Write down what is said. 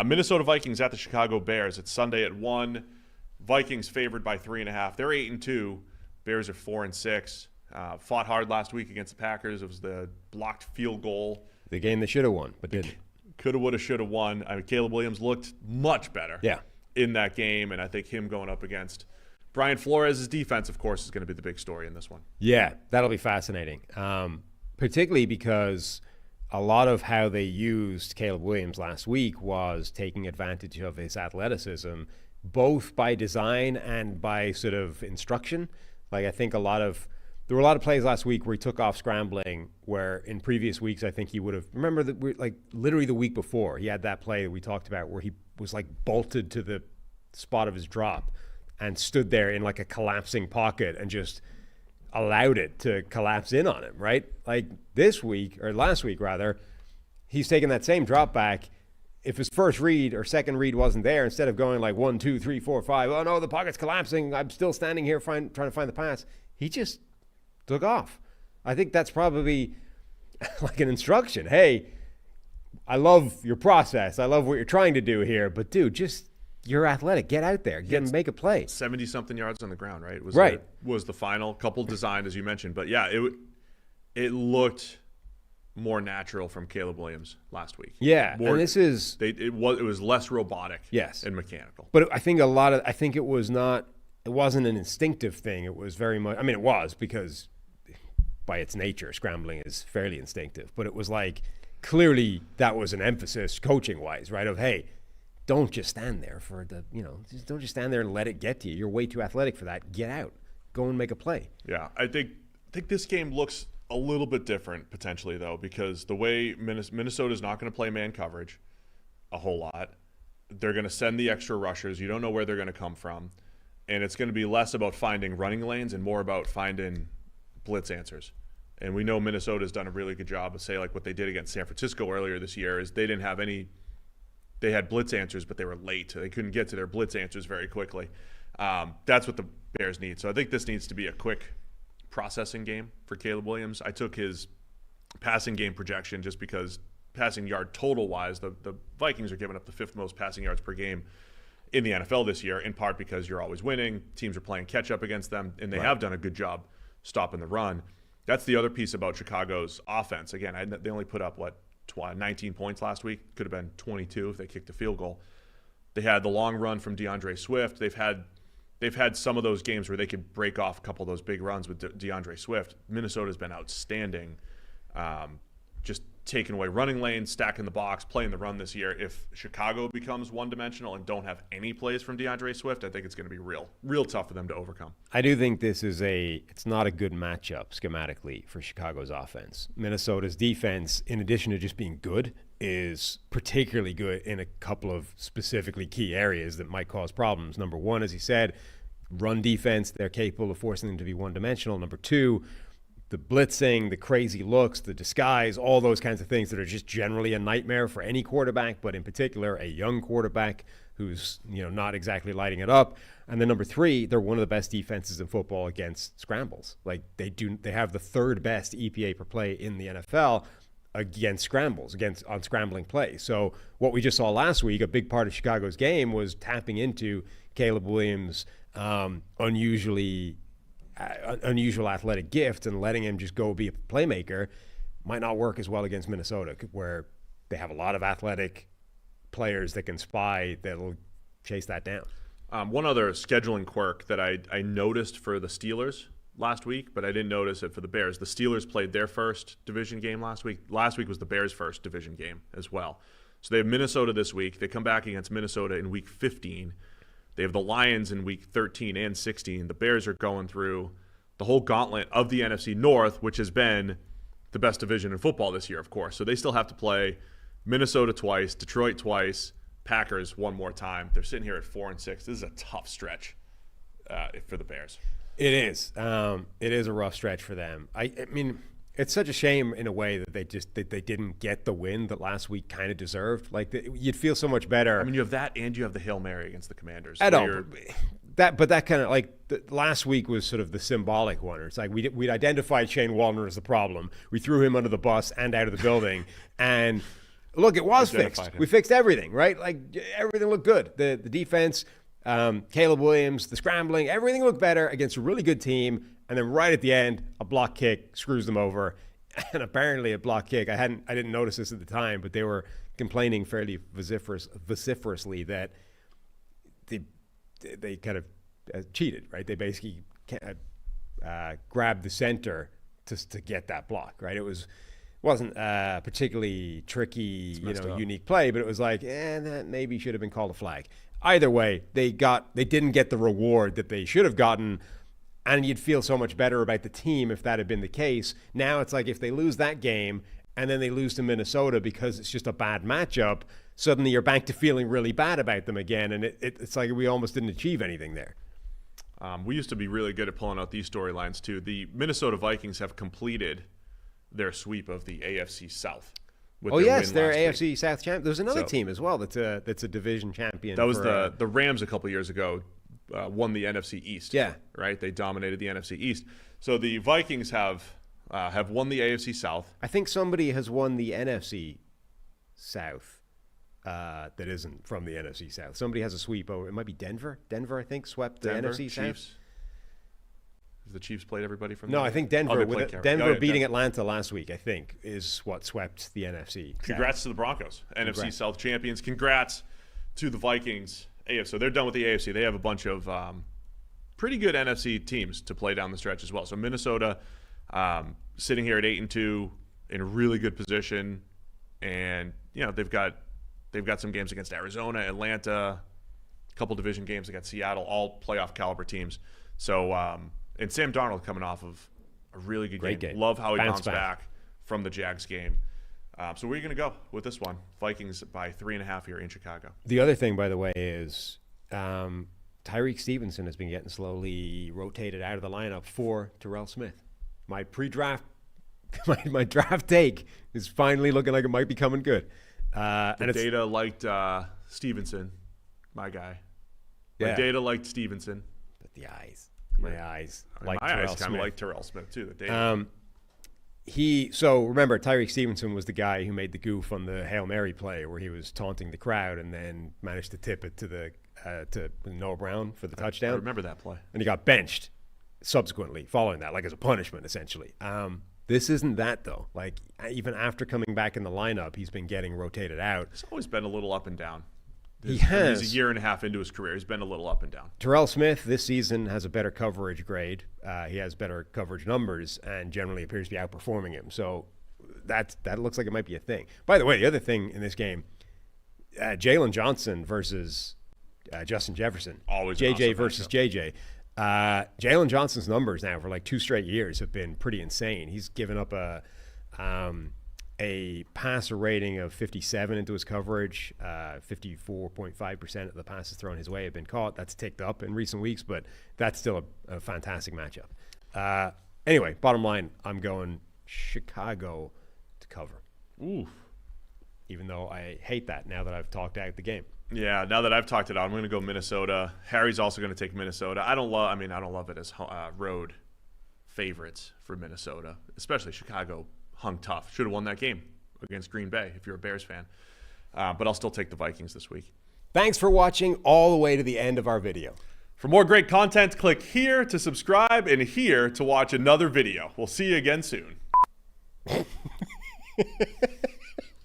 Minnesota Vikings at the Chicago Bears. It's Sunday at 1. Vikings favored by 3.5. They're 8-2. Bears are 4-6. Fought hard last week against the Packers. It was the blocked field goal. The game they should have won, but didn't. Coulda, woulda, shoulda won. I mean, Caleb Williams looked much better in that game, and I think him going up against Brian Flores' defense, of course, is going to be the big story in this one. Yeah, that'll be fascinating, particularly because a lot of how they used Caleb Williams last week was taking advantage of his athleticism, both by design and by sort of instruction. Like, I think there were a lot of plays last week where he took off scrambling, where in previous weeks I think he would have, remember that, like literally the week before, he had that play that we talked about where he was like bolted to the spot of his drop and stood there in like a collapsing pocket and just allowed it to collapse in on him, right? Like this week, or last week rather, he's taking that same drop back. If his first read or second read wasn't there, instead of going like 1, 2, 3, 4, 5, oh no, the pocket's collapsing, I'm still standing here trying to find the pass, he just took off. I think that's probably like an instruction. Hey, I love your process. I love what you're trying to do here, but dude, you're athletic. Get out there. Make a play. 70-something yards on the ground, right? Was the final couple designed, as you mentioned. But yeah, it looked more natural from Caleb Williams last week. Yeah, and this is it was less robotic, and mechanical. But I think it wasn't an instinctive thing. It was very much. I mean, it was, because by its nature, scrambling is fairly instinctive. But it was like clearly that was an emphasis coaching wise, right? Of hey, don't just stand there don't just stand there and let it get to you. You're way too athletic for that. Get out. Go and make a play. Yeah, I think this game looks a little bit different potentially, though, because the way Minnesota's not going to play man coverage a whole lot. They're going to send the extra rushers. You don't know where they're going to come from. And it's going to be less about finding running lanes and more about finding blitz answers. And we know Minnesota's done a really good job of, say, like what they did against San Francisco earlier this year, is they didn't have any – they had blitz answers, but they were late. They couldn't get to their blitz answers very quickly. That's what the Bears need. So I think this needs to be a quick processing game for Caleb Williams. I took his passing game projection just because passing yard total-wise, the Vikings are giving up the 5th most passing yards per game in the NFL this year, in part because you're always winning. Teams are playing catch-up against them, and they have done a good job stopping the run. That's the other piece about Chicago's offense. Again, they only put up, 19 points last week. Could have been 22 if they kicked a field goal. They had the long run from DeAndre Swift. They've had some of those games where they could break off a couple of those big runs with DeAndre Swift. Minnesota's been outstanding, just taking away running lanes, stacking the box, playing the run this year. If Chicago becomes one-dimensional and don't have any plays from DeAndre Swift, I think it's going to be real tough for them to overcome. I do think this is it's not a good matchup schematically for Chicago's offense. Minnesota's defense, in addition to just being good, is particularly good in a couple of specifically key areas that might cause problems. Number one, as he said, run defense. They're capable of forcing them to be one-dimensional. Number two, the blitzing, the crazy looks, the disguise, all those kinds of things that are just generally a nightmare for any quarterback, but in particular a young quarterback who's not exactly lighting it up. And then number three, they're one of the best defenses in football against scrambles. Like they have the 3rd best EPA per play in the NFL against scrambles, on scrambling plays. So what we just saw last week, a big part of Chicago's game was tapping into Caleb Williams' unusual athletic gift and letting him just go be a playmaker. Might not work as well against Minnesota, where they have a lot of athletic players that can spy that'll chase that down. One other scheduling quirk that I noticed for the Steelers last week, but I didn't notice it for the Bears. The Steelers played their first division game last week. Last week was the Bears' first division game as well. So they have Minnesota this week. They come back against Minnesota in week 15. They have the Lions in week 13 and 16. The Bears are going through the whole gauntlet of the NFC North, which has been the best division in football this year, of course. So they still have to play Minnesota twice, Detroit twice, Packers one more time. They're sitting here at 4-6. This is a tough stretch for the Bears. It is. It is a rough stretch for them. I mean, it's such a shame in a way that they didn't get the win that last week kind of deserved. Like you'd feel so much better. I mean, you have that, and you have the Hail Mary against the Commanders. I know. But that kind of like last week was sort of the symbolic one. It's like we'd identified Shane Waldron as the problem. We threw him under the bus and out of the building, and look, it was fixed. Identified him. We fixed everything, right? Like everything looked good. The defense, Caleb Williams, the scrambling, everything looked better against a really good team. And then right at the end, a block kick screws them over. And apparently a block kick. I didn't notice this at the time, but they were complaining fairly vociferously that they kind of cheated, right? They basically grabbed the center to get that block, right? It wasn't a particularly tricky, unique play, but it was like, that maybe should have been called a flag. Either way, they didn't get the reward that they should have gotten, and you'd feel so much better about the team if that had been the case. Now it's like if they lose that game and then they lose to Minnesota because it's just a bad matchup, suddenly you're back to feeling really bad about them again, and it's like we almost didn't achieve anything there. We used to be really good at pulling out these storylines too. The Minnesota Vikings have completed their sweep of the AFC South. Oh yes, they're AFC South champion. There's another team as well that's a division champion. That was the Rams a couple years ago. Won the NFC East. Yeah, right. They dominated the NFC East. So the Vikings have won the AFC South. I think somebody has won the NFC South. That isn't from the NFC South. Somebody has a sweep over. It might be Denver. Denver, I think, swept the NFC Chiefs. South. The Chiefs played everybody from. No, I think Denver. Denver beating Atlanta last week, I think, is what swept the NFC. Congrats to the Broncos, NFC South champions. Congrats to the Vikings. AFC. So they're done with the AFC. They have a bunch of pretty good NFC teams to play down the stretch as well. So Minnesota sitting here at 8-2 in a really good position, and they've got some games against Arizona, Atlanta, a couple division games against Seattle, all playoff caliber teams. So and Sam Darnold coming off of a really good game. Love how he bounced back from the Jags game. So where are you going to go with this one? Vikings by 3.5 here in Chicago. The other thing, by the way, is Tyreek Stevenson has been getting slowly rotated out of the lineup for Terrell Smith. My pre-draft, my draft take is finally looking like it might be coming good. The data liked Stevenson, my guy. The data liked Stevenson. But the eyes. My eyes like my Terrell eyes kind Smith. of like Terrell Smith, too. The data. So remember, Tyreek Stevenson was the guy who made the goof on the Hail Mary play where he was taunting the crowd and then managed to tip it to Noah Brown for the touchdown. I remember that play. And he got benched subsequently following that, like as a punishment, essentially. This isn't that, though. Like, even after coming back in the lineup, he's been getting rotated out. He's always been a little up and down. He has. He's a year and a half into his career. He's been a little up and down. Terrell Smith this season has a better coverage grade. He has better coverage numbers and generally appears to be outperforming him. So that looks like it might be a thing. By the way, the other thing in this game, Jalen Johnson versus Justin Jefferson. Always JJ awesome versus matchup. JJ. Jalen Johnson's numbers now for like 2 straight years have been pretty insane. He's given up a passer rating of 57 into his coverage. 54.5% of the passes thrown his way have been caught. That's ticked up in recent weeks, but that's still a fantastic matchup. Anyway, bottom line, I'm going Chicago to cover. Ooh. Even though I hate that now that I've talked out the game. Yeah, now that I've talked it out, I'm going to go Minnesota. Harry's also going to take Minnesota. I don't love it as road favorites for Minnesota, especially Chicago. Hung tough. Should have won that game against Green Bay if you're a Bears fan. But I'll still take the Vikings this week. Thanks for watching all the way to the end of our video. For more great content, click here to subscribe and here to watch another video. We'll see you again soon.